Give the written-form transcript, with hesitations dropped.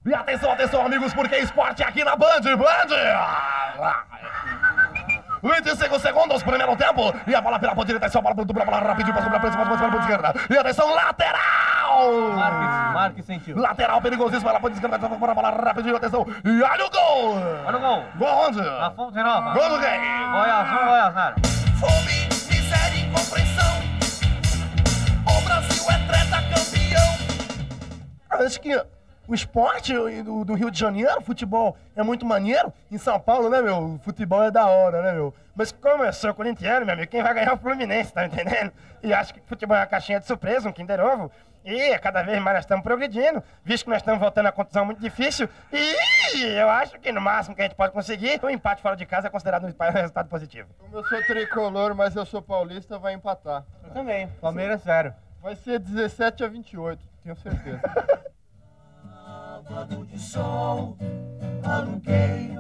E atenção, atenção, amigos, porque esporte aqui na Band! 25 segundos, primeiro tempo. E a bola pela ponta direita, a bola rapidinho, passa pela ponta esquerda. E atenção, lateral! Marque sentiu. Lateral perigosíssimo, pela ponta esquerda, a bola rapidinho, atenção. E olha o gol! Olha o gol. Gol onde? Na Fonte Nova. Gol do quem? Goiás, cara. Fome, miséria e incompreensão. O Brasil é campeão. Acho que o esporte do Rio de Janeiro, futebol, é muito maneiro. Em São Paulo, né, meu? O futebol é da hora, né, meu? Mas como eu sou corintiano, meu amigo, quem vai ganhar é o Fluminense, tá entendendo? E acho que o futebol é uma caixinha de surpresa, um Kinder Ovo. E cada vez mais nós estamos progredindo, visto que nós estamos voltando a contusão muito difícil. E eu acho que no máximo que a gente pode conseguir, o empate fora de casa é considerado um resultado positivo. Como eu sou tricolor, mas eu sou paulista, vai empatar. Eu também. Palmeiras, sério. Vai ser 17-28, tenho certeza. Sábado de sol, aluguei